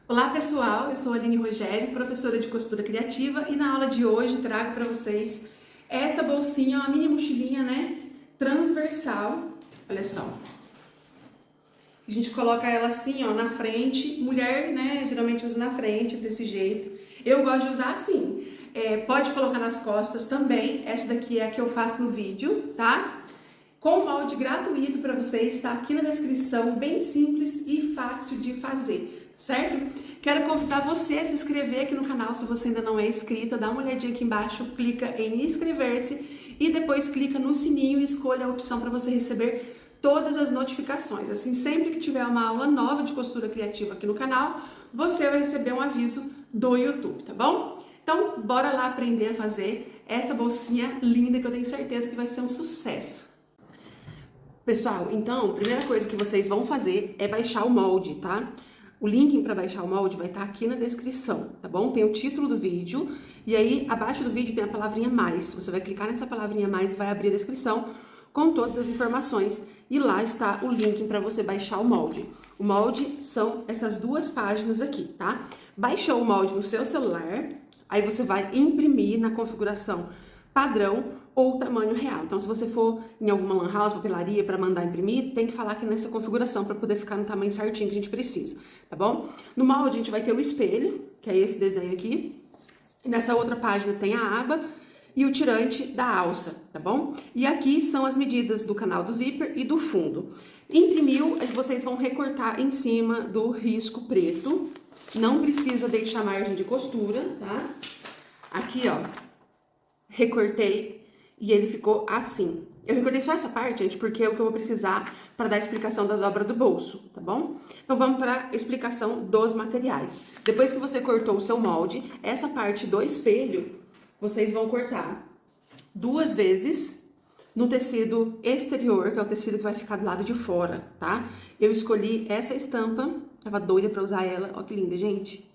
Olá pessoal, eu sou a Aline Rogério, professora de costura criativa, e na aula de hoje trago para vocês essa bolsinha, uma mini mochilinha, né, transversal. Olha só, a gente coloca ela assim, ó, na frente. Mulher, né, geralmente usa na frente, desse jeito. Eu gosto de usar assim. Pode colocar nas costas também. Essa daqui é a que eu faço no vídeo, tá? Com molde gratuito para vocês, tá aqui na descrição, bem simples e fácil de fazer, certo? Quero convidar você a se inscrever aqui no canal se você ainda não é inscrita, dá uma olhadinha aqui embaixo, clica em inscrever-se e depois clica no sininho e escolha a opção para você receber todas as notificações. Assim, sempre que tiver uma aula nova de costura criativa aqui no canal, você vai receber um aviso do YouTube, tá bom? Então, bora lá aprender a fazer essa bolsinha linda que eu tenho certeza que vai ser um sucesso. Pessoal, então, a primeira coisa que vocês vão fazer é baixar o molde, tá? O link para baixar o molde vai estar aqui na descrição, tá bom? Tem o título do vídeo e aí abaixo do vídeo tem a palavrinha mais. Você vai clicar nessa palavrinha mais e vai abrir a descrição com todas as informações e lá está o link para você baixar o molde. O molde são essas duas páginas aqui, tá? Baixou o molde no seu celular, aí você vai imprimir na configuração padrão ou tamanho real. Então, se você for em alguma lan house, papelaria, para mandar imprimir, tem que falar que é nessa configuração para poder ficar no tamanho certinho que a gente precisa, tá bom? No molde, a gente vai ter o espelho, que é esse desenho aqui. E nessa outra página tem a aba e o tirante da alça, tá bom? E aqui são as medidas do canal do zíper e do fundo. Imprimiu, vocês vão recortar em cima do risco preto. Não precisa deixar margem de costura, tá? Aqui, ó, recortei e ele ficou assim. Eu recortei só essa parte, gente, porque é o que eu vou precisar para dar a explicação da dobra do bolso, tá bom? Então vamos para a explicação dos materiais. Depois que você cortou o seu molde, essa parte do espelho, vocês vão cortar 2 vezes no tecido exterior, que é o tecido que vai ficar do lado de fora, tá? Eu escolhi essa estampa, tava doida para usar ela, ó que linda, gente.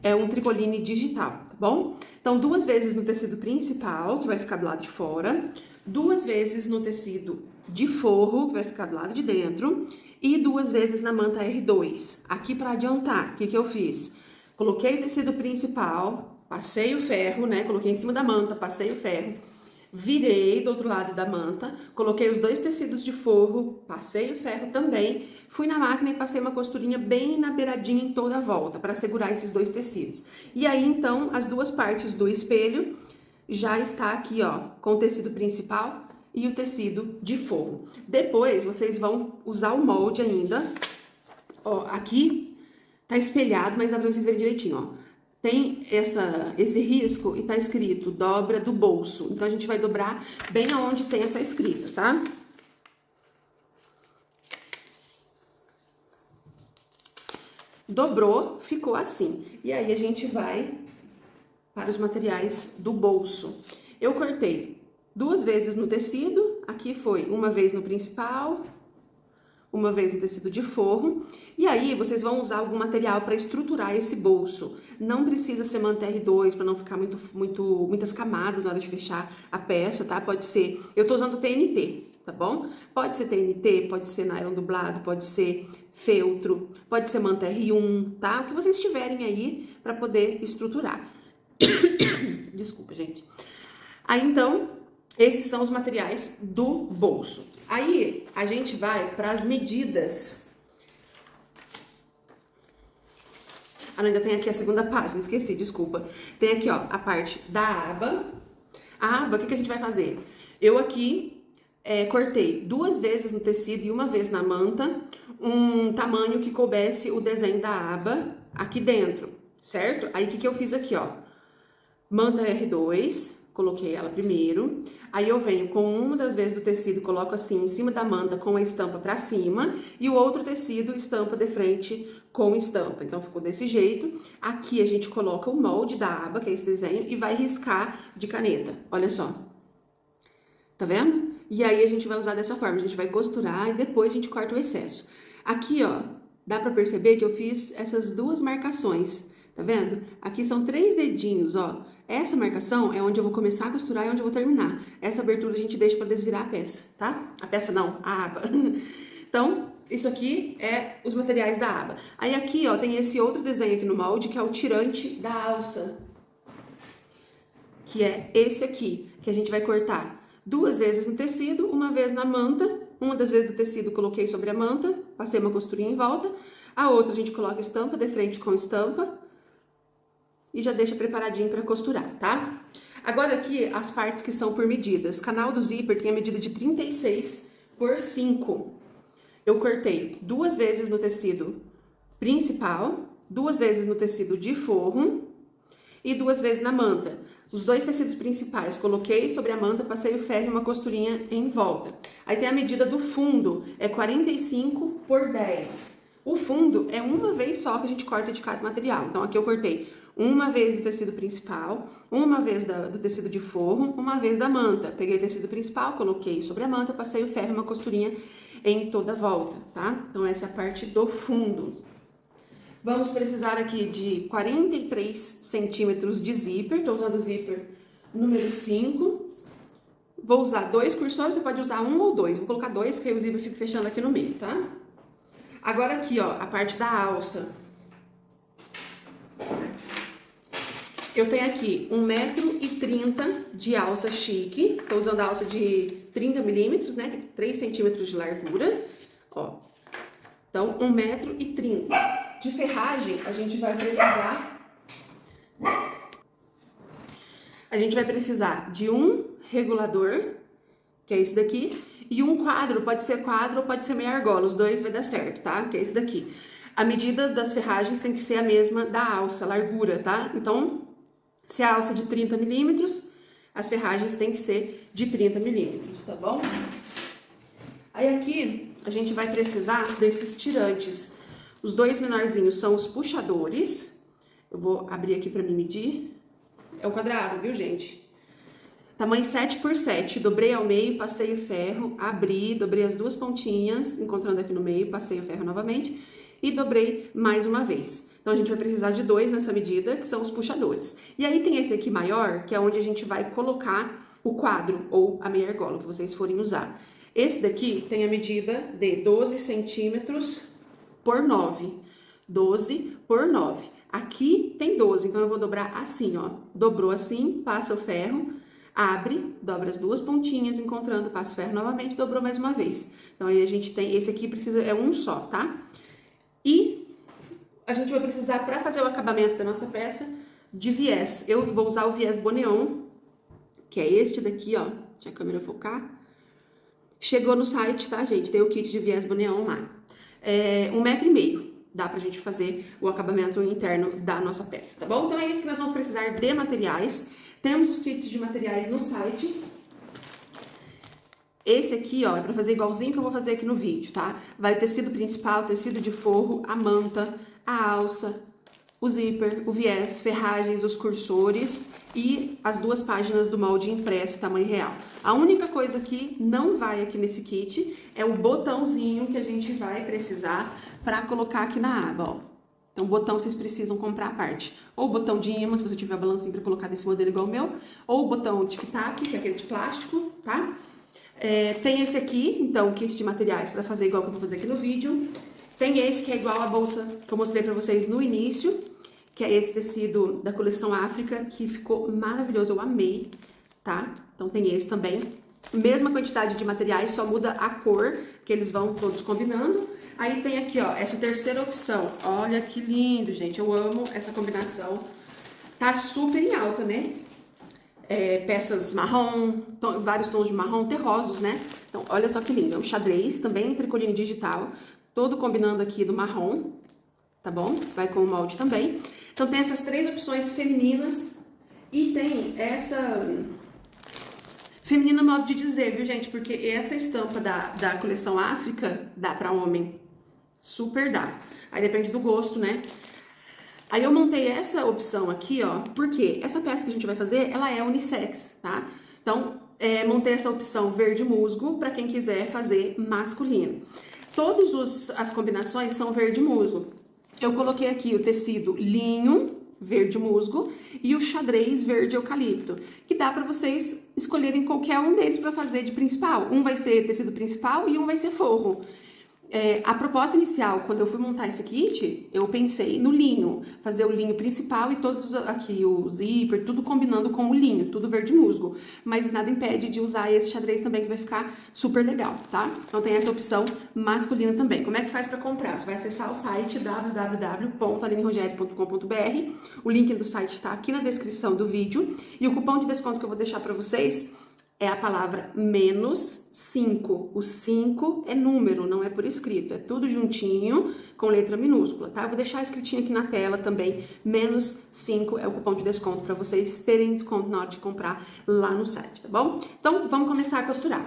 É um tricoline digital, tá bom? Então, 2 vezes no tecido principal, que vai ficar do lado de fora, 2 vezes no tecido de forro, que vai ficar do lado de dentro, e 2 vezes na manta R2. Aqui para adiantar, o que eu fiz? Coloquei o tecido principal, passei o ferro, né? Coloquei em cima da manta, passei o ferro, virei do outro lado da manta, coloquei os 2 tecidos de forro, passei o ferro também, fui na máquina e passei uma costurinha bem na beiradinha em toda a volta, para segurar esses 2 tecidos. E aí, então, as 2 partes do espelho já está aqui, ó, com o tecido principal e o tecido de forro. Depois, vocês vão usar o molde ainda, ó, aqui tá espelhado, mas dá pra vocês verem direitinho, ó. Tem esse risco e tá escrito dobra do bolso. Então, a gente vai dobrar bem aonde tem essa escrita, tá? Dobrou, ficou assim. E aí, a gente vai para os materiais do bolso. Eu cortei 2 vezes no tecido. Aqui foi 1 vez no principal, 1 vez no tecido de forro. E aí, vocês vão usar algum material para estruturar esse bolso. Não precisa ser manta R2 para não ficar muitas camadas na hora de fechar a peça, tá? Pode ser, eu tô usando TNT, tá bom? Pode ser TNT, pode ser nylon dublado, pode ser feltro, pode ser manta R1, tá? O que vocês tiverem aí para poder estruturar. Desculpa, gente. Aí, então, esses são os materiais do bolso. Aí, a gente vai para as medidas. Ah, não, ainda tem aqui a segunda página, esqueci, desculpa. Tem aqui, ó, a parte da aba. A aba, o que a gente vai fazer? Eu aqui cortei 2 vezes no tecido e 1 vez na manta, um tamanho que coubesse o desenho da aba aqui dentro, certo? Aí, o que eu fiz aqui, ó? Manta R2, coloquei ela primeiro, aí eu venho com uma das vezes do tecido, coloco assim em cima da manta com a estampa pra cima, e o outro tecido estampa de frente com estampa. Então, ficou desse jeito. Aqui a gente coloca o molde da aba, que é esse desenho, e vai riscar de caneta, olha só. Tá vendo? E aí a gente vai usar dessa forma, a gente vai costurar e depois a gente corta o excesso. Aqui, ó, dá pra perceber que eu fiz essas 2 marcações. Tá vendo? Aqui são 3 dedinhos, ó. Essa marcação é onde eu vou começar a costurar e onde eu vou terminar. Essa abertura a gente deixa para desvirar a peça, tá? A peça não, a aba. Então, Isso aqui é os materiais da aba. Aí aqui, ó, tem esse outro desenho aqui no molde, que é o tirante da alça. Que é esse aqui, que a gente vai cortar 2 vezes no tecido, uma vez na manta. Uma das vezes do tecido coloquei sobre a manta, passei uma costurinha em volta. A outra a gente coloca estampa de frente com estampa. E já deixa preparadinho para costurar, tá? Agora aqui, as partes que são por medidas. Canal do zíper tem a medida de 36 por 5. Eu cortei 2 vezes no tecido principal, 2 vezes no tecido de forro e 2 vezes na manta. Os 2 tecidos principais coloquei sobre a manta, passei o ferro e uma costurinha em volta. Aí tem a medida do fundo, é 45 por 10. O fundo é uma vez só que a gente corta de cada material. Então aqui eu cortei uma vez do tecido principal, uma vez do tecido de forro, uma vez da manta. Peguei o tecido principal, coloquei sobre a manta, passei o ferro e uma costurinha em toda a volta, tá? Então essa é a parte do fundo. Vamos precisar aqui de 43 centímetros de zíper. Tô usando o zíper número 5. Vou usar 2 cursores, você pode usar 1 ou 2. Vou colocar 2, que aí o zíper fica fechando aqui no meio, tá? Agora aqui, ó, a parte da alça. Eu tenho aqui 1,30 m de alça chique. Tô usando a alça de 30 milímetros, né? 3 centímetros de largura, ó. Então, 1,30 m. De ferragem, a gente vai precisar de um regulador, que é esse daqui, e um quadro, pode ser quadro ou pode ser meia argola, os dois vai dar certo, tá? Que é esse daqui. A medida das ferragens tem que ser a mesma da alça, a largura, tá? Então, se a alça é de 30 milímetros, as ferragens têm que ser de 30 milímetros, tá bom? Aí aqui, a gente vai precisar desses tirantes. Os 2 menorzinhos são os puxadores. Eu vou abrir aqui pra me medir. É o quadrado, viu, gente? Tamanho 7 por 7. Dobrei ao meio, passei o ferro, abri, dobrei as 2 pontinhas, encontrando aqui no meio, passei o ferro novamente e dobrei mais uma vez. Então, a gente vai precisar de 2 nessa medida, que são os puxadores. E aí tem esse aqui maior, que é onde a gente vai colocar o quadro ou a meia argola, que vocês forem usar. Esse daqui tem a medida de 12 centímetros por 9. 12 por 9. Aqui tem 12, então eu vou dobrar assim, ó. Dobrou assim, passa o ferro, abre, dobra as 2 pontinhas, encontrando, passa o ferro novamente, dobrou mais uma vez. Então aí a gente tem, esse aqui precisa, é um só, tá? E a gente vai precisar, para fazer o acabamento da nossa peça, de viés. Eu vou usar o viés Boneon, que é este daqui, ó. Deixa a câmera focar. Chegou no site, tá, gente? Tem o kit de viés Boneon lá. 1,5 m. Dá pra gente fazer o acabamento interno da nossa peça, tá bom? Então é isso que nós vamos precisar de materiais. Temos os kits de materiais no site. Esse aqui, ó, é pra fazer igualzinho que eu vou fazer aqui no vídeo, tá? Vai o tecido principal, tecido de forro, a manta, a alça, o zíper, o viés, ferragens, os cursores e as 2 páginas do molde impresso tamanho real. A única coisa que não vai aqui nesse kit é o botãozinho que a gente vai precisar para colocar aqui na aba, ó. Então, o botão vocês precisam comprar à parte. Ou o botão de imã, se você tiver a balancinha para colocar desse modelo igual o meu. Ou o botão tic-tac, que é aquele de plástico, tá? Tem esse aqui, então, kit de materiais para fazer igual que eu vou fazer aqui no vídeo. Tem esse que é igual a bolsa que eu mostrei para vocês no início, que é esse tecido da coleção África, que ficou maravilhoso, eu amei, tá? Então tem esse também. Mesma quantidade de materiais, só muda a cor, que eles vão todos combinando. Aí tem aqui, ó, essa terceira opção. Olha que lindo, gente, eu amo essa combinação. Tá super em alta, né? Peças marrom, vários tons de marrom, terrosos, né? Então, olha só que lindo. É um xadrez, também em tricoline digital, todo combinando aqui do marrom, tá bom? Vai com o molde também. Então, tem essas 3 opções femininas e tem essa... Feminina, modo de dizer, viu, gente? Porque essa estampa da coleção África dá pra homem. Super dá. Aí depende do gosto, né? Aí eu montei essa opção aqui, ó, porque essa peça que a gente vai fazer, ela é unissex, tá? Então, montei essa opção verde musgo pra quem quiser fazer masculino. Todas as combinações são verde musgo. Eu coloquei aqui o tecido linho, verde musgo, e o xadrez verde eucalipto, que dá pra vocês escolherem qualquer um deles pra fazer de principal. Um vai ser tecido principal e um vai ser forro. A proposta inicial, quando eu fui montar esse kit, eu pensei no linho, fazer o linho principal e todos aqui, o zíper, tudo combinando com o linho, tudo verde musgo. Mas nada impede de usar esse xadrez também, que vai ficar super legal, tá? Então tem essa opção masculina também. Como é que faz para comprar? Você vai acessar o site www.alinerogério.com.br. O link do site está aqui na descrição do vídeo. E o cupom de desconto que eu vou deixar para vocês é a palavra -5. O 5 é número, não é por escrito. É tudo juntinho, com letra minúscula, tá? Eu vou deixar escritinho aqui na tela também. -5 é o cupom de desconto para vocês terem desconto na hora de comprar lá no site, tá bom? Então, vamos começar a costurar.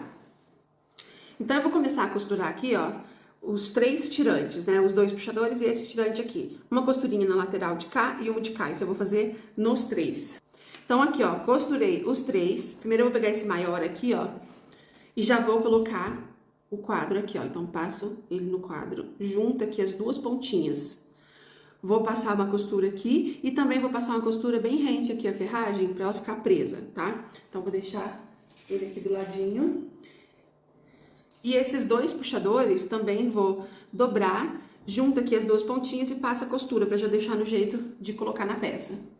Então, eu vou começar a costurar aqui, ó, os 3 tirantes, né? Os 2 puxadores e esse tirante aqui. Uma costurinha na lateral de cá e uma de cá. Isso eu vou fazer nos 3. Então, aqui, ó, costurei os 3. Primeiro eu vou pegar esse maior aqui, ó, e já vou colocar o quadro aqui, ó. Então, passo ele no quadro, junto aqui as 2 pontinhas. Vou passar uma costura aqui e também vou passar uma costura bem rente aqui, a ferragem, pra ela ficar presa, tá? Então, vou deixar ele aqui do ladinho. E esses 2 puxadores também vou dobrar, junto aqui as 2 pontinhas e passo a costura, pra já deixar no jeito de colocar na peça.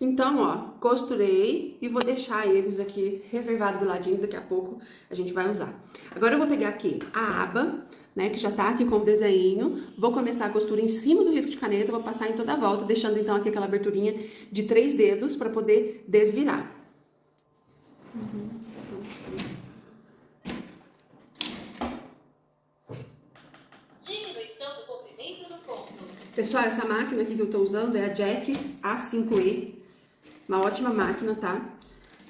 Então, ó, costurei e vou deixar eles aqui reservados do ladinho, daqui a pouco a gente vai usar. Agora eu vou pegar aqui a aba, né, que já tá aqui com o desenho, vou começar a costura em cima do risco de caneta, vou passar em toda a volta, deixando então aqui aquela aberturinha de 3 dedos para poder desvirar. Diminuição do comprimento do ponto. Pessoal, essa máquina aqui que eu tô usando é a Jack A5E. Uma ótima máquina, tá?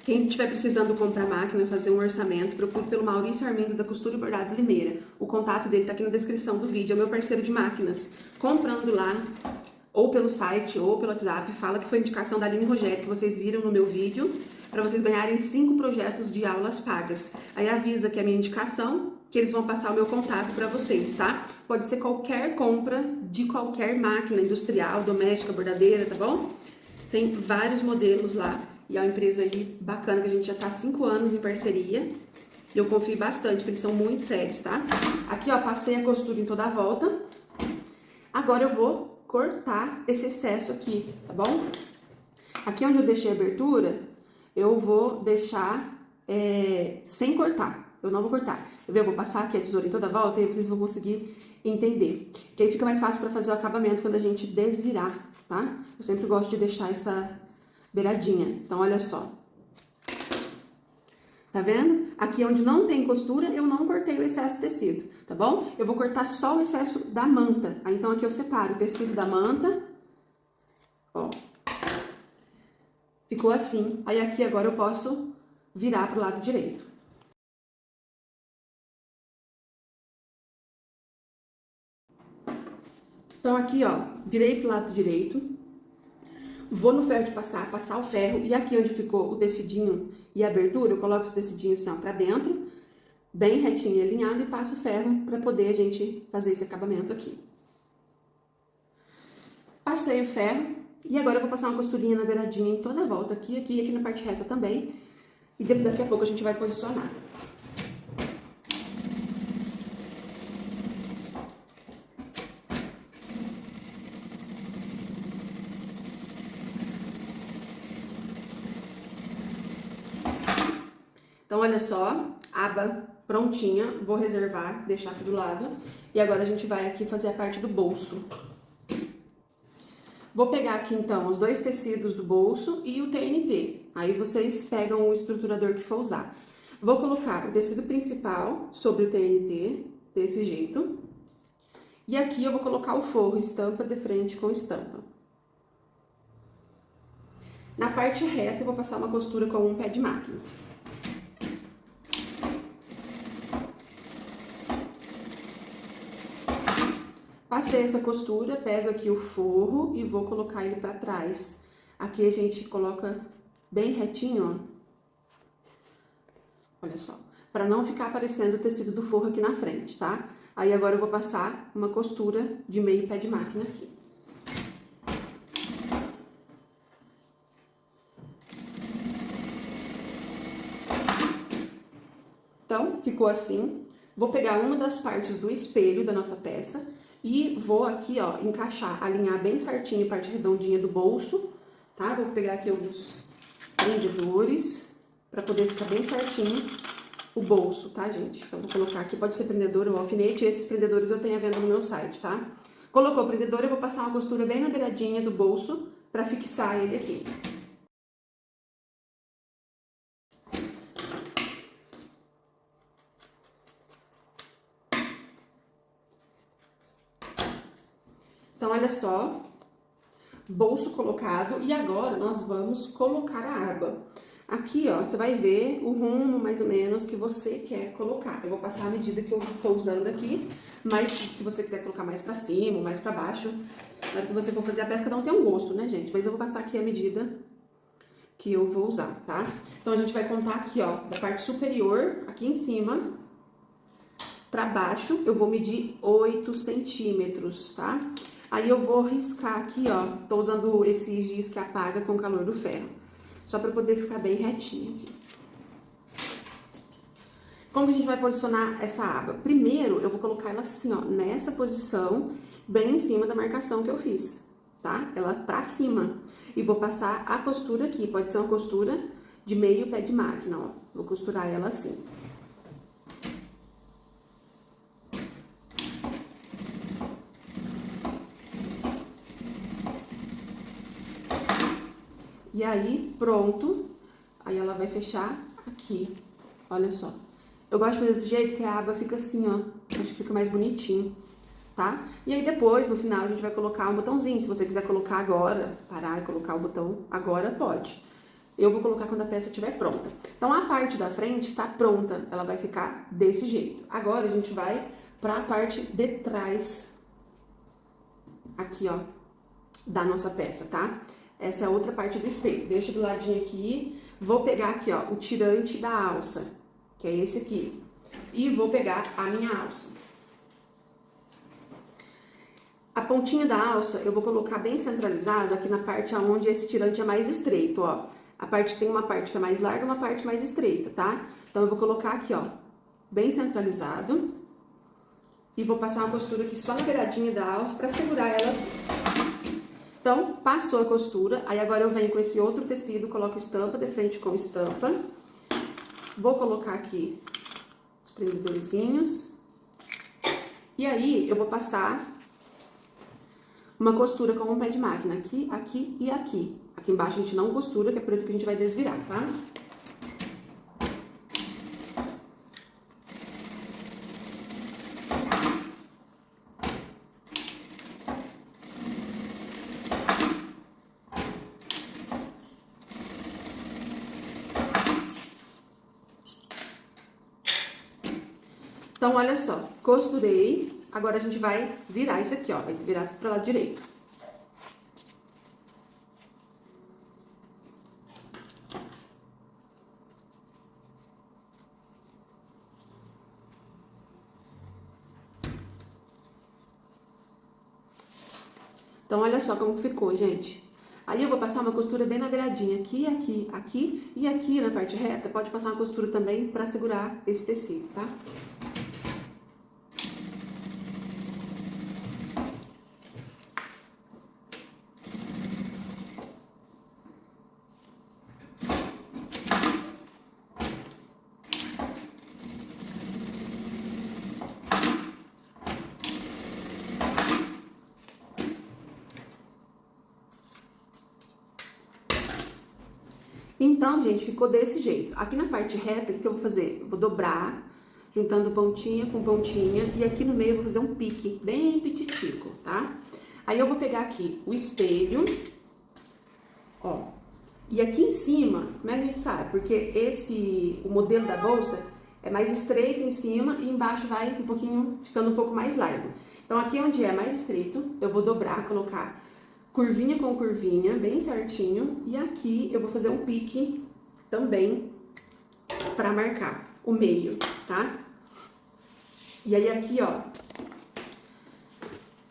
Quem estiver precisando comprar máquina, fazer um orçamento, procure pelo Maurício Armindo da Costura e Bordados Limeira. O contato dele tá aqui na descrição do vídeo, é o meu parceiro de máquinas. Comprando lá, ou pelo site, ou pelo WhatsApp, fala que foi indicação da Aline Rogério, que vocês viram no meu vídeo, para vocês ganharem 5 projetos de aulas pagas. Aí avisa que é a minha indicação, que eles vão passar o meu contato para vocês, tá? Pode ser qualquer compra de qualquer máquina industrial, doméstica, bordadeira, tá bom? Tem vários modelos lá e é uma empresa aí bacana que a gente já tá há 5 anos em parceria. E eu confio bastante, porque eles são muito sérios, tá? Aqui, ó, passei a costura em toda a volta. Agora eu vou cortar esse excesso aqui, tá bom? Aqui onde eu deixei a abertura, eu vou deixar sem cortar. Eu não vou cortar. Eu vou passar aqui a tesoura em toda a volta e aí vocês vão conseguir entender. Que aí fica mais fácil para fazer o acabamento quando a gente desvirar, tá? Eu sempre gosto de deixar essa beiradinha. Então, olha só. Tá vendo? Aqui onde não tem costura, eu não cortei o excesso de tecido, tá bom? Eu vou cortar só o excesso da manta. Aí, então, aqui eu separo o tecido da manta. Ó. Ficou assim. Aí, aqui agora eu posso virar pro lado direito. Então, aqui, ó, virei pro lado direito, vou no ferro de passar o ferro, e aqui onde ficou o tecidinho e a abertura, eu coloco os tecidinhos assim, ó, pra dentro, bem retinho e alinhado, e passo o ferro pra poder a gente fazer esse acabamento aqui. Passei o ferro, e agora eu vou passar uma costurinha na beiradinha em toda a volta, aqui e aqui na parte reta também, e daqui a pouco a gente vai posicionar. Então, olha só, aba prontinha, vou reservar, deixar aqui do lado. E agora a gente vai aqui fazer a parte do bolso. Vou pegar aqui, então, os 2 tecidos do bolso e o TNT. Aí vocês pegam o estruturador que for usar. Vou colocar o tecido principal sobre o TNT, desse jeito. E aqui eu vou colocar o forro, estampa de frente com estampa. Na parte reta eu vou passar uma costura com um pé de máquina. Passei essa costura, pego aqui o forro e vou colocar ele pra trás. Aqui a gente coloca bem retinho, ó. Olha só. Pra não ficar aparecendo o tecido do forro aqui na frente, tá? Aí agora eu vou passar uma costura de meio pé de máquina aqui. Então, ficou assim. Vou pegar uma das partes do espelho da nossa peça e vou aqui, ó, encaixar, alinhar bem certinho a parte redondinha do bolso, tá? Vou pegar aqui alguns prendedores para poder ficar bem certinho o bolso, tá, gente? Então, vou colocar aqui, pode ser prendedor ou alfinete, esses prendedores eu tenho à venda no meu site, tá? Colocou o prendedor, eu vou passar uma costura bem na beiradinha do bolso para fixar ele aqui. Então, olha só, bolso colocado e agora nós vamos colocar a aba. Aqui, ó, você vai ver o rumo, mais ou menos, que você quer colocar. Eu vou passar a medida que eu tô usando aqui, mas se você quiser colocar mais pra cima ou mais pra baixo, na hora que você for fazer a peça, cada um tem um gosto, né, gente? Mas eu vou passar aqui a medida que eu vou usar, tá? Então, a gente vai contar aqui, ó, da parte superior, aqui em cima, pra baixo, eu vou medir 8 centímetros, tá? Aí eu vou riscar aqui, ó, tô usando esse giz que apaga com o calor do ferro, só pra poder ficar bem retinho aqui. Como que a gente vai posicionar essa aba? Primeiro, eu vou colocar ela assim, ó, nessa posição, bem em cima da marcação que eu fiz, tá? Ela pra cima. E vou passar a costura aqui, pode ser uma costura de meio pé de máquina, ó. Vou costurar ela assim. E aí, pronto, aí ela vai fechar aqui, olha só. Eu gosto de fazer desse jeito que a aba fica assim, ó, acho que fica mais bonitinho, tá? E aí depois, no final, a gente vai colocar um botãozinho, se você quiser colocar agora, parar e colocar o botão agora, pode. Eu vou colocar quando a peça estiver pronta. Então, a parte da frente tá pronta, ela vai ficar desse jeito. Agora, a gente vai pra parte de trás, aqui, ó, da nossa peça, tá? Essa é a outra parte do espelho. Deixa do ladinho aqui. Vou pegar aqui, ó, o tirante da alça, que é esse aqui. E vou pegar a minha alça. A pontinha da alça eu vou colocar bem centralizado aqui na parte onde esse tirante é mais estreito, ó. Tem uma parte que é mais larga e uma parte mais estreita, tá? Então, eu vou colocar aqui, ó, bem centralizado. E vou passar uma costura aqui só na beiradinha da alça pra segurar ela. Então, passou a costura, aí agora eu venho com esse outro tecido, coloco estampa de frente com estampa. Vou colocar aqui os prendedorzinhos. E aí, eu vou passar uma costura com um pé de máquina, aqui, aqui e aqui. Aqui embaixo a gente não costura, que é por isso que a gente vai desvirar, tá? Então, olha só, costurei, agora a gente vai virar isso aqui, ó, vai virar tudo pro lado direito. Então, olha só como ficou, gente. Aí eu vou passar uma costura bem na beiradinha, aqui, aqui, aqui e aqui na parte reta. Pode passar uma costura também pra segurar esse tecido, tá? Então, gente, ficou desse jeito. Aqui na parte reta, o que eu vou fazer? Eu vou dobrar, juntando pontinha com pontinha, e aqui no meio eu vou fazer um pique bem petitico, tá? Aí eu vou pegar aqui o espelho, ó, e aqui em cima, como é que a gente sabe? Porque o modelo da bolsa é mais estreito em cima e embaixo vai ficando um pouco mais largo. Então, aqui onde é mais estreito, eu vou dobrar, colocar curvinha com curvinha, bem certinho. E aqui eu vou fazer um pique também pra marcar o meio, tá? E aí aqui, ó,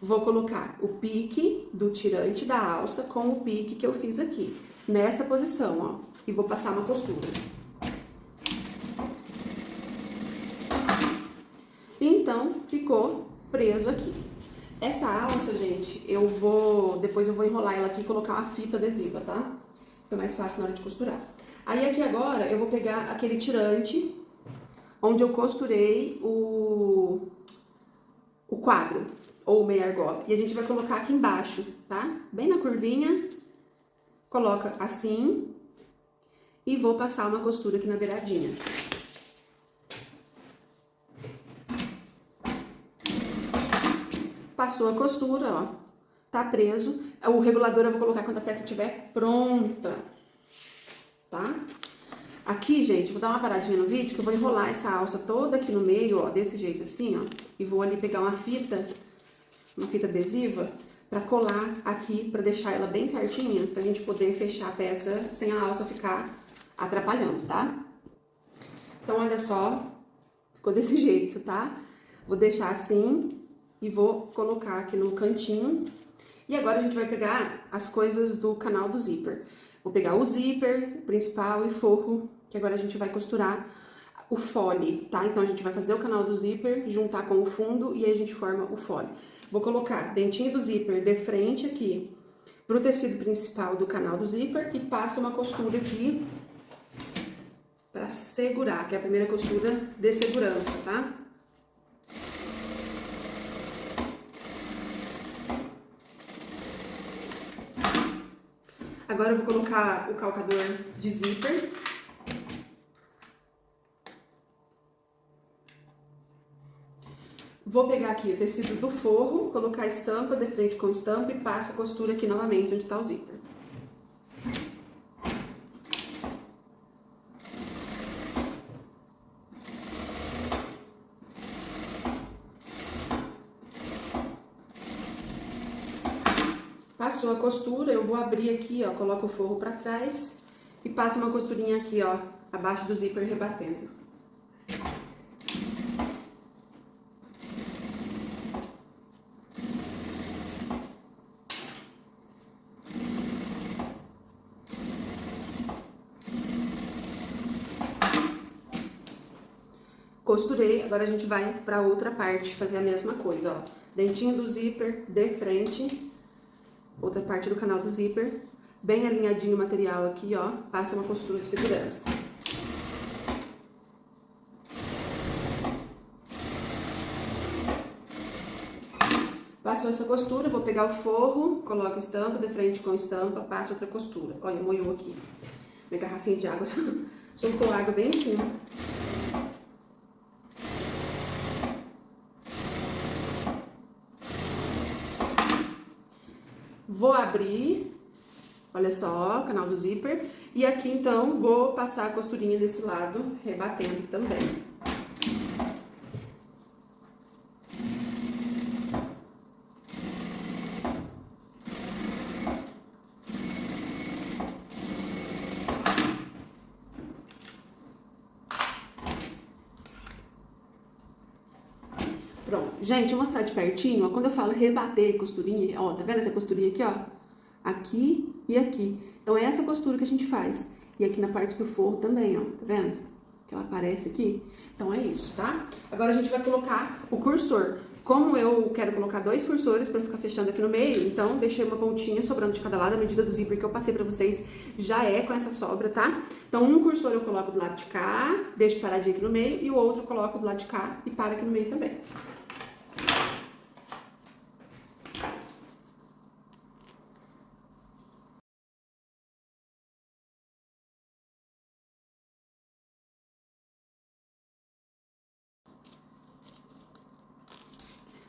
vou colocar o pique do tirante da alça com o pique que eu fiz aqui, nessa posição, ó. E vou passar uma costura. ficou preso aqui. Essa alça, gente, depois eu vou enrolar ela aqui e colocar uma fita adesiva, tá? Fica mais fácil na hora de costurar. Aí aqui agora eu vou pegar aquele tirante onde eu costurei o quadro, ou meia argola. E a gente vai colocar aqui embaixo, tá? Bem na curvinha, coloca assim e vou passar uma costura aqui na beiradinha. Passou a costura, ó, tá preso. O regulador eu vou colocar quando a peça estiver pronta, tá? Aqui, gente, vou dar uma paradinha no vídeo que eu vou enrolar essa alça toda aqui no meio, ó, desse jeito assim, ó. E vou ali pegar uma fita adesiva pra colar aqui, pra deixar ela bem certinha, pra gente poder fechar a peça sem a alça ficar atrapalhando, tá? Então, olha só, ficou desse jeito, tá? Vou deixar assim e vou colocar aqui no cantinho. E agora a gente vai pegar as coisas do canal do zíper. Vou pegar o zíper principal e forro, que agora a gente vai costurar o fole, tá? Então a gente vai fazer o canal do zíper, juntar com o fundo e aí a gente forma o fole. Vou colocar dentinho do zíper de frente aqui pro tecido principal do canal do zíper e passo uma costura aqui pra segurar, que é a primeira costura de segurança, tá? Agora eu vou colocar o calcador de zíper. Vou pegar aqui o tecido do forro, colocar a estampa de frente com estampa e passo a costura aqui novamente onde tá o zíper. Passou a costura, eu vou abrir aqui, ó, coloco o forro pra trás e passo uma costurinha aqui, ó, abaixo do zíper rebatendo. Costurei, agora a gente vai pra outra parte fazer a mesma coisa, ó. Dentinho do zíper de frente. Outra parte do canal do zíper, bem alinhadinho o material aqui, ó, passa uma costura de segurança. Passou essa costura, vou pegar o forro, coloco estampa de frente com estampa, passo outra costura. Olha, molhou aqui. Minha garrafinha de água, soltou água bem em cima. Vou abrir, olha só, canal do zíper. E aqui, então, vou passar a costurinha desse lado, rebatendo também. Pronto. Gente, eu vou mostrar de pertinho, ó, quando eu falo rebater costurinha, ó, tá vendo essa costurinha aqui, ó? Aqui e aqui. Então, é essa costura que a gente faz. E aqui na parte do forro também, ó, tá vendo? Que ela aparece aqui. Então, é isso, tá? Agora, a gente vai colocar o cursor. Como eu quero colocar 2 cursores pra ficar fechando aqui no meio, então, deixei uma pontinha sobrando de cada lado. A medida do zíper que eu passei pra vocês já é com essa sobra, tá? Então, um cursor eu coloco do lado de cá, deixo paradinho aqui no meio, e o outro eu coloco do lado de cá e paro aqui no meio também.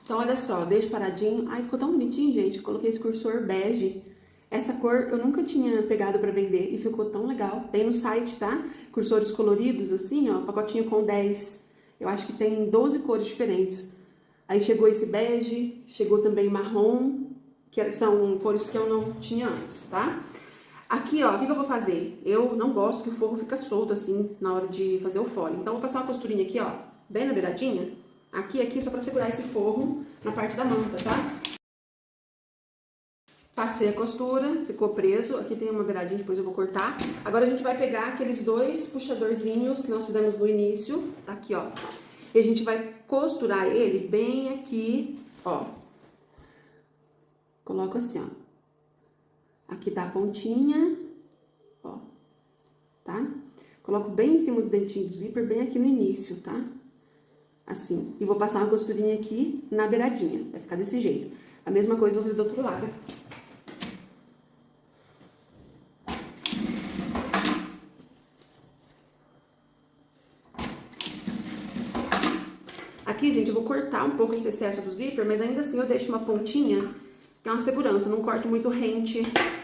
Então, olha só, deixo paradinho. Ai, ficou tão bonitinho, gente. Eu coloquei esse cursor bege. Essa cor eu nunca tinha pegado pra vender e ficou tão legal. Tem no site, tá? Cursores coloridos, assim, ó, pacotinho com 10. Eu acho que tem 12 cores diferentes. Aí chegou esse bege, chegou também marrom, que são cores que eu não tinha antes, tá? Aqui, ó, o que eu vou fazer? Eu não gosto que o forro fica solto, assim, na hora de fazer o fole. Então, eu vou passar uma costurinha aqui, ó, bem na beiradinha. Aqui, só pra segurar esse forro na parte da manta, tá? Passei a costura, ficou preso. Aqui tem uma beiradinha, depois eu vou cortar. Agora a gente vai pegar aqueles 2 puxadorzinhos que nós fizemos no início, tá aqui, ó. E a gente vai costurar ele bem aqui, ó. Coloco assim, ó. Aqui tá a pontinha, ó, tá? Coloco bem em cima do dentinho do zíper, bem aqui no início, tá? Assim. E vou passar uma costurinha aqui na beiradinha, vai ficar desse jeito. A mesma coisa eu vou fazer do outro lado. Aqui, gente, eu vou cortar um pouco esse excesso do zíper, mas ainda assim eu deixo uma pontinha, que é uma segurança, não corto muito rente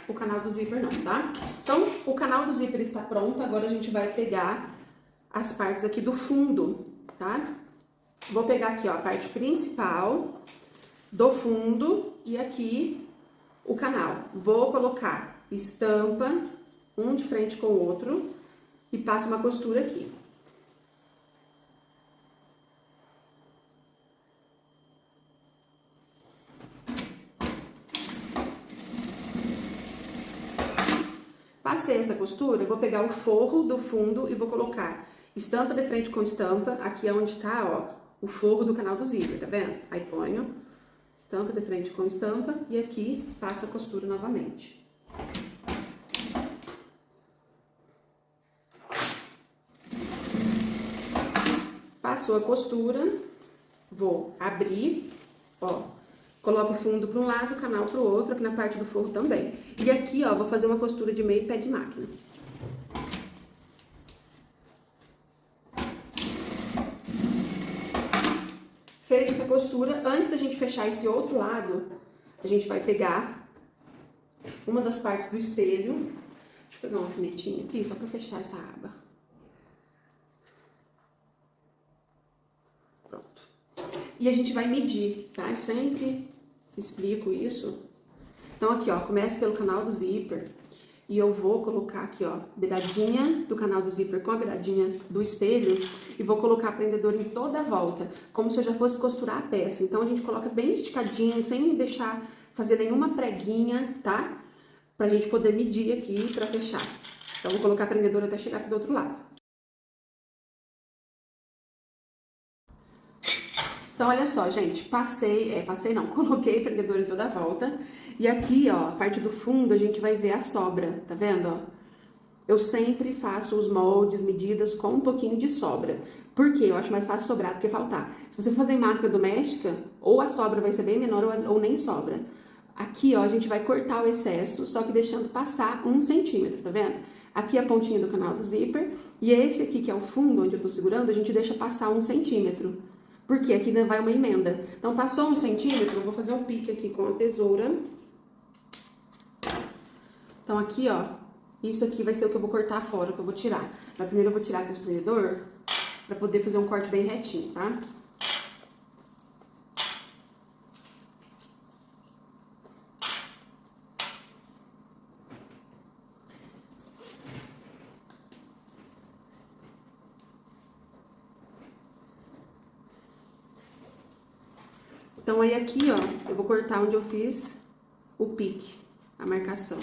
o canal do zíper não, tá? Então, o canal do zíper está pronto, agora a gente vai pegar as partes aqui do fundo, tá? Vou pegar aqui, ó, a parte principal do fundo e aqui o canal. Vou colocar estampa, um de frente com o outro, e passo uma costura aqui. Passei essa costura, eu vou pegar o forro do fundo e vou colocar estampa de frente com estampa, aqui é onde tá, ó, o forro do canal do zíper, tá vendo? Aí ponho estampa de frente com estampa e aqui passo a costura novamente. Passou a costura, vou abrir, ó, coloco o fundo para um lado, o canal para o outro, aqui na parte do forro também. E aqui, ó, vou fazer uma costura de meio pé de máquina. Fez essa costura, antes da gente fechar esse outro lado, a gente vai pegar uma das partes do espelho. Deixa eu pegar um alfinetinho aqui, só para fechar essa aba. Pronto. E a gente vai medir, tá? Eu sempre explico isso. Então, aqui, ó, começo pelo canal do zíper e eu vou colocar aqui, ó, beiradinha do canal do zíper com a beiradinha do espelho e vou colocar prendedor em toda a volta, como se eu já fosse costurar a peça. Então, a gente coloca bem esticadinho, sem deixar fazer nenhuma preguinha, tá? Pra gente poder medir aqui pra fechar. Então, vou colocar prendedor até chegar aqui do outro lado. Então, olha só, gente, coloquei prendedor em toda a volta. E aqui, ó, a parte do fundo, a gente vai ver a sobra, tá vendo, ó? Eu sempre faço os moldes, medidas com um pouquinho de sobra. Por quê? Eu acho mais fácil sobrar do que faltar. Se você fazer em máquina doméstica, ou a sobra vai ser bem menor ou nem sobra. Aqui, ó, a gente vai cortar o excesso, só que deixando passar 1 centímetro, tá vendo? Aqui é a pontinha do canal do zíper, e esse aqui, que é o fundo, onde eu tô segurando, a gente deixa passar 1 centímetro. Porque aqui vai uma emenda. Então, passou 1 centímetro, eu vou fazer um pique aqui com a tesoura. Então, aqui, ó, isso aqui vai ser o que eu vou cortar fora, que eu vou tirar. Mas primeiro eu vou tirar aqui o espremedor, pra poder fazer um corte bem retinho, tá? Então, aí aqui, ó, eu vou cortar onde eu fiz o pique, a marcação.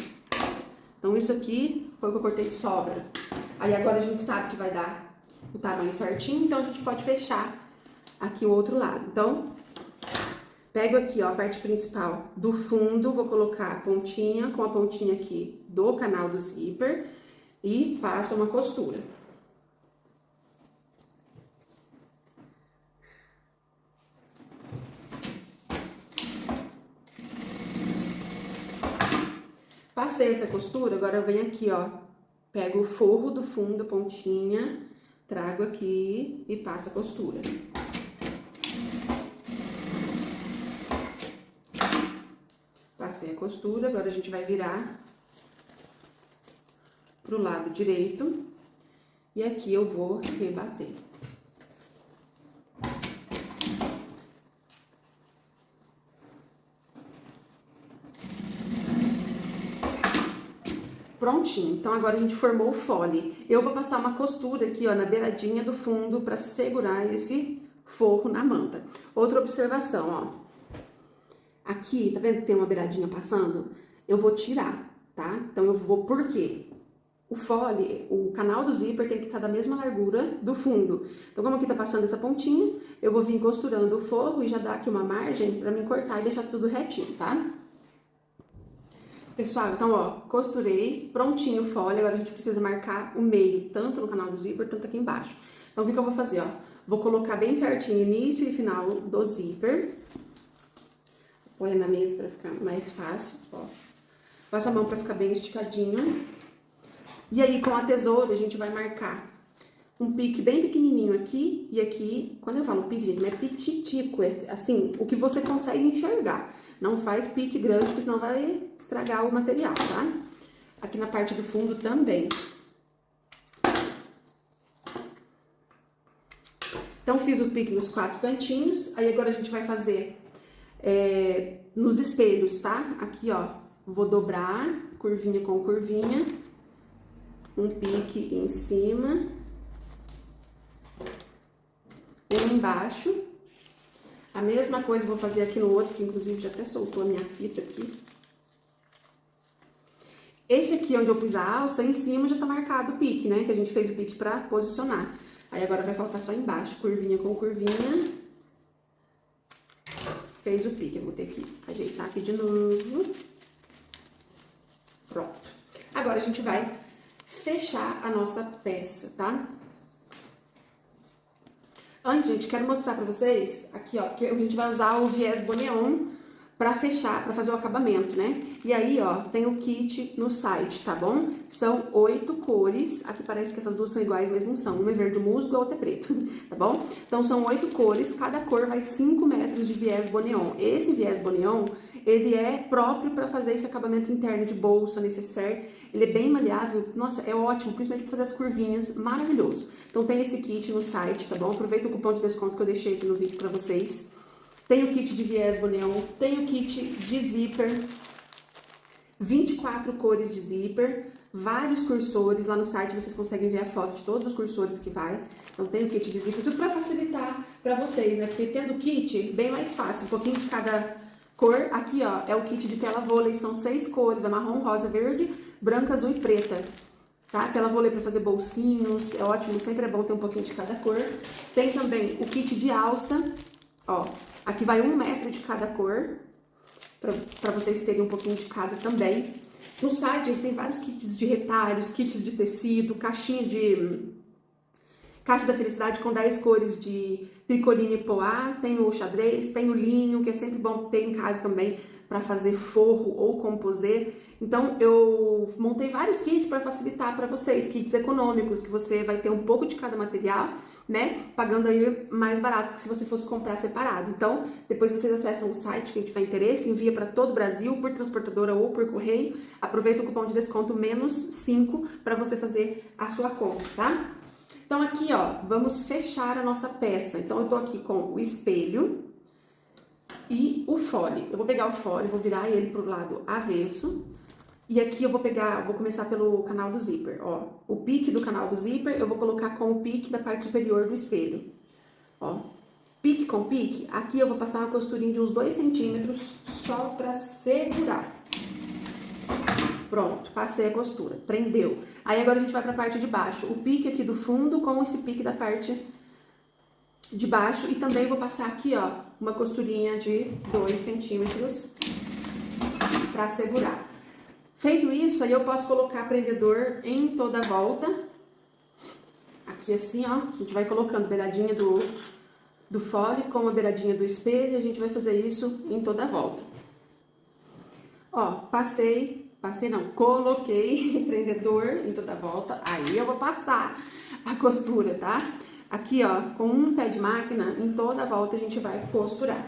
Então, isso aqui foi o que eu cortei de sobra. Aí, agora a gente sabe que vai dar o tamanho certinho, então a gente pode fechar aqui o outro lado. Então, pego aqui, ó, a parte principal do fundo, vou colocar a pontinha com a pontinha aqui do canal do zíper e passo uma costura. Passei essa costura, agora eu venho aqui, ó, pego o forro do fundo, a pontinha, trago aqui e passo a costura. Passei a costura, agora a gente vai virar pro lado direito e aqui eu vou rebater. Prontinho, então agora a gente formou o fole. Eu vou passar uma costura aqui, ó, na beiradinha do fundo pra segurar esse forro na manta. Outra observação, ó. Aqui, tá vendo que tem uma beiradinha passando? Eu vou tirar, tá? Então eu vou, por quê? o fole, o canal do zíper tem que estar da mesma largura do fundo. Então, como aqui tá passando essa pontinha, eu vou vir costurando o forro e já dar aqui uma margem pra mim cortar e deixar tudo retinho, tá? Pessoal, então, ó, costurei, prontinho o fole, agora a gente precisa marcar o meio, tanto no canal do zíper, tanto aqui embaixo. Então, o que eu vou fazer, ó? Vou colocar bem certinho início e final do zíper. Põe na mesa pra ficar mais fácil, ó. Passa a mão pra ficar bem esticadinho. E aí, com a tesoura, a gente vai marcar um pique bem pequenininho aqui e aqui. Quando eu falo pique, gente, não é pititico, é assim, o que você consegue enxergar. Não faz pique grande, porque senão vai estragar o material, tá? Aqui na parte do fundo também. Então, fiz o pique nos 4 cantinhos. Aí, agora a gente vai fazer nos espelhos, tá? Aqui, ó, vou dobrar, curvinha com curvinha. Um pique em cima. Um embaixo. A mesma coisa eu vou fazer aqui no outro, que inclusive já até soltou a minha fita aqui. Esse aqui, onde eu pus a alça, em cima já tá marcado o pique, né? Que a gente fez o pique pra posicionar. Aí agora vai faltar só embaixo, curvinha com curvinha. Fez o pique, eu vou ter que ajeitar aqui de novo. Pronto. Agora a gente vai fechar a nossa peça, tá? Antes, gente, quero mostrar pra vocês, aqui, ó, que a gente vai usar o viés boneon pra fechar, pra fazer o acabamento, né? E aí, ó, tem o kit no site, tá bom? São 8 cores, aqui parece que essas duas são iguais, mas não são. Uma é verde musgo, a outra é preto, tá bom? Então, são 8 cores, cada cor vai 5 metros de viés boneon. Esse viés boneon, ele é próprio pra fazer esse acabamento interno de bolsa, necessaire. Ele é bem maleável, nossa, é ótimo, principalmente pra fazer as curvinhas, maravilhoso. Então, tem esse kit no site, tá bom? Aproveita o cupom de desconto que eu deixei aqui no vídeo pra vocês. Tem o kit de viés boneon, tem o kit de zíper, 24 cores de zíper, vários cursores. Lá no site vocês conseguem ver a foto de todos os cursores que vai. Então tem o kit de zíper, tudo pra facilitar pra vocês, né? Porque tendo o kit, bem mais fácil, um pouquinho de cada cor. Aqui, ó, é o kit de tela vôlei, são 6 cores, vai marrom, rosa, verde, branca, azul e preta. Tá? Tela vôlei pra fazer bolsinhos, é ótimo, sempre é bom ter um pouquinho de cada cor. Tem também o kit de alça, ó. Aqui vai 1 metro de cada cor, pra vocês terem um pouquinho de cada também. No site, gente, tem vários kits de retalhos, kits de tecido, caixa da felicidade com 10 cores de tricoline e poá, tem o xadrez, tem o linho, que é sempre bom ter em casa também para fazer forro ou composê. Então, eu montei vários kits para facilitar para vocês, kits econômicos, que você vai ter um pouco de cada material, né, pagando aí mais barato que se você fosse comprar separado. Então, depois vocês acessam o site, quem tiver interesse, envia para todo o Brasil, por transportadora ou por correio. Aproveita o cupom de desconto -5 para você fazer a sua compra, tá? Então, aqui, ó, vamos fechar a nossa peça. Então, eu tô aqui com o espelho e o fole. Eu vou pegar o fole, vou virar ele pro lado avesso. E aqui eu vou começar pelo canal do zíper, ó. O pique do canal do zíper eu vou colocar com o pique da parte superior do espelho, ó. Pique com pique, aqui eu vou passar uma costurinha de uns 2 centímetros só pra segurar. Pronto, passei a costura, prendeu. Aí agora a gente vai pra parte de baixo, o pique aqui do fundo com esse pique da parte de baixo. E também vou passar aqui, ó, uma costurinha de 2 centímetros pra segurar. Feito isso, aí eu posso colocar prendedor em toda a volta. Aqui assim, ó, a gente vai colocando beiradinha do fole com a beiradinha do espelho. A gente vai fazer isso em toda a volta. Ó, coloquei prendedor em toda a volta. Aí eu vou passar a costura, tá? Aqui, ó, com um pé de máquina, em toda a volta a gente vai costurar.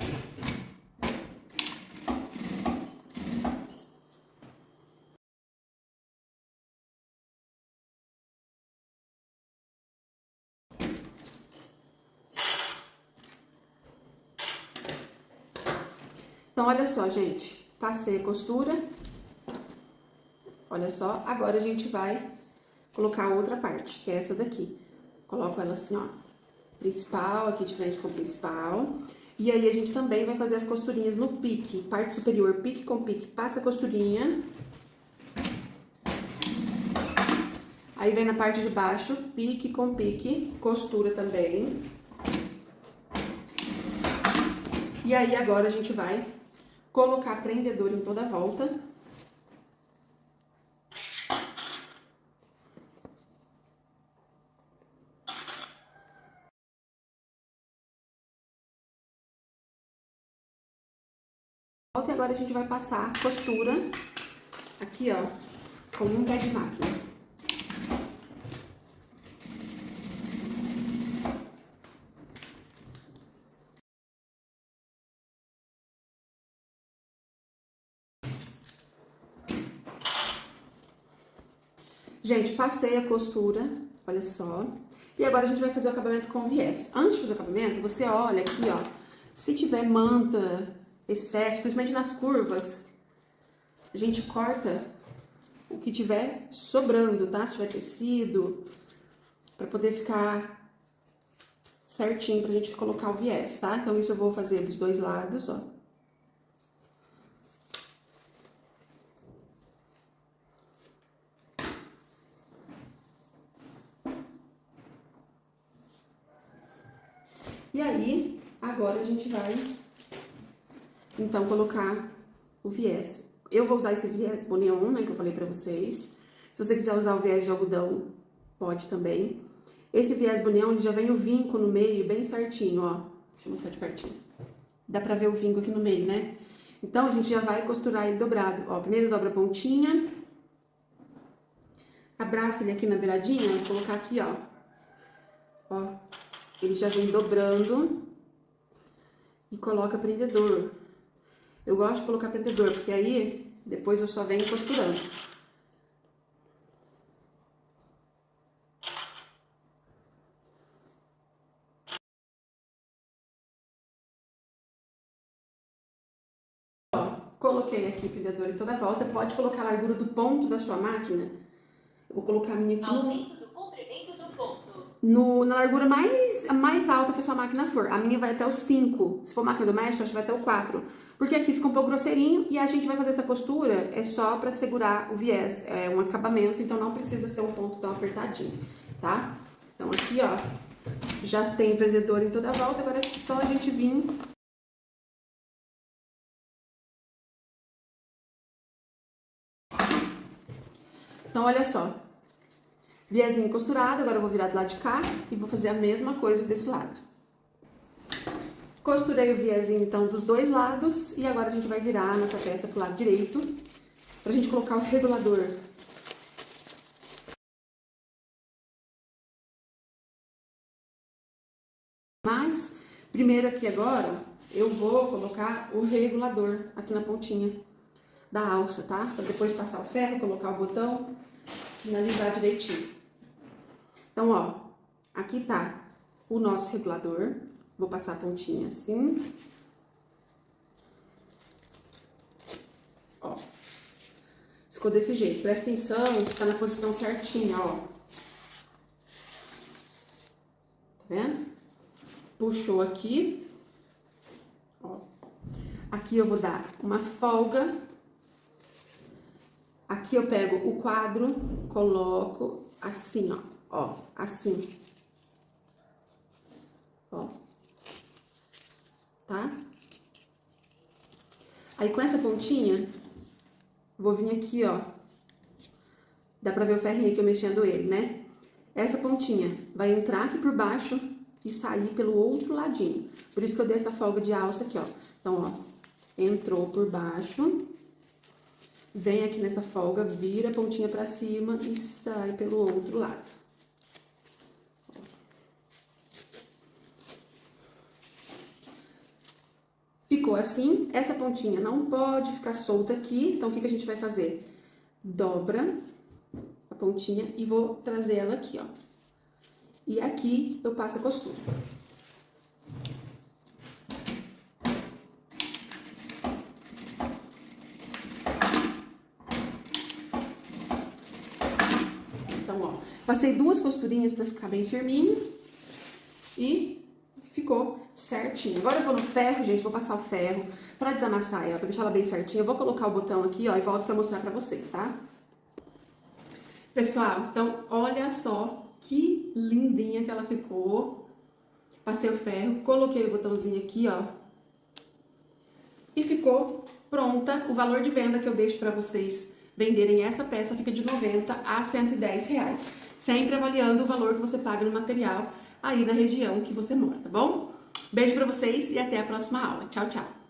Então, olha só, gente, passei a costura, olha só, agora a gente vai colocar a outra parte, que é essa daqui. Coloco ela assim, ó, principal, aqui de frente com o principal. E aí a gente também vai fazer as costurinhas no pique, parte superior, pique com pique, passa a costurinha. Aí vem na parte de baixo, pique com pique, costura também. E aí agora a gente vai colocar prendedor em toda a volta. E agora a gente vai passar costura aqui, ó, com um pé de máquina. Gente, passei a costura, olha só. E agora a gente vai fazer o acabamento com viés. Antes de fazer o acabamento, você olha aqui, ó. Se tiver manta, excesso, principalmente nas curvas, a gente corta o que tiver sobrando, tá? Se tiver tecido, pra poder ficar certinho pra gente colocar o viés, tá? Então isso eu vou fazer dos dois lados, ó. E aí, agora a gente vai, então, colocar o viés. Eu vou usar esse viés boneon, né, que eu falei pra vocês. Se você quiser usar o viés de algodão, pode também. Esse viés boneon, ele já vem o vinco no meio, bem certinho, ó. Deixa eu mostrar de pertinho. Dá pra ver o vinco aqui no meio, né? Então, a gente já vai costurar ele dobrado. Ó, primeiro dobra a pontinha. Abraça ele aqui na beiradinha, vou colocar aqui, ó. Ó, ele já vem dobrando. E coloca prendedor. Eu gosto de colocar prendedor, porque aí depois eu só venho costurando. Ó, coloquei aqui prendedor em toda a volta. Pode colocar a largura do ponto da sua máquina. Eu vou colocar a minha aqui Aumento do comprimento do ponto. na largura mais alta que a sua máquina for. A minha vai até o 5. Se for máquina doméstica, acho que vai até o 4. Porque aqui fica um pouco grosseirinho e a gente vai fazer essa costura é só pra segurar o viés. É um acabamento, então não precisa ser um ponto tão apertadinho, tá? Então aqui, ó, já tem prendedor em toda a volta, agora é só a gente vir... Então, olha só. Viésinho costurado, agora eu vou virar do lado de cá e vou fazer a mesma coisa desse lado. Costurei o viésinho, então, dos dois lados e agora a gente vai virar a nossa peça pro lado direito pra gente colocar o regulador. Mas, primeiro aqui agora, eu vou colocar o regulador aqui na pontinha da alça, tá? Pra depois passar o ferro, colocar o botão, finalizar direitinho. Então, ó, aqui tá o nosso regulador. Vou passar a pontinha assim. Ó. Ficou desse jeito. Presta atenção, está na posição certinha, ó. Tá vendo? Puxou aqui. Ó. Aqui eu vou dar uma folga. Aqui eu pego o quadro, coloco assim, ó. Ó, assim. Ó. Tá? Aí com essa pontinha, vou vir aqui, ó. Dá pra ver o ferrinho aqui eu mexendo ele, né? Essa pontinha vai entrar aqui por baixo e sair pelo outro ladinho. Por isso que eu dei essa folga de alça aqui, ó. Então, ó, entrou por baixo, vem aqui nessa folga, vira a pontinha pra cima e sai pelo outro lado. Ficou assim, essa pontinha não pode ficar solta aqui, então o que que a gente vai fazer? Dobra a pontinha e vou trazer ela aqui, ó. E aqui eu passo a costura. Então, ó, passei duas costurinhas pra ficar bem firminho e ficou certinho. Agora eu vou no ferro, gente, vou passar o ferro pra desamassar ela, pra deixar ela bem certinha. Eu vou colocar o botão aqui, ó, e volto pra mostrar pra vocês, tá? Pessoal, então olha só que lindinha que ela ficou. Passei o ferro, coloquei o botãozinho aqui, ó. E ficou pronta. O valor de venda que eu deixo para vocês venderem essa peça fica de 90 a 110 reais. Sempre avaliando o valor que você paga no material aí na região que você mora, tá bom? Beijo para vocês e até a próxima aula. Tchau, tchau!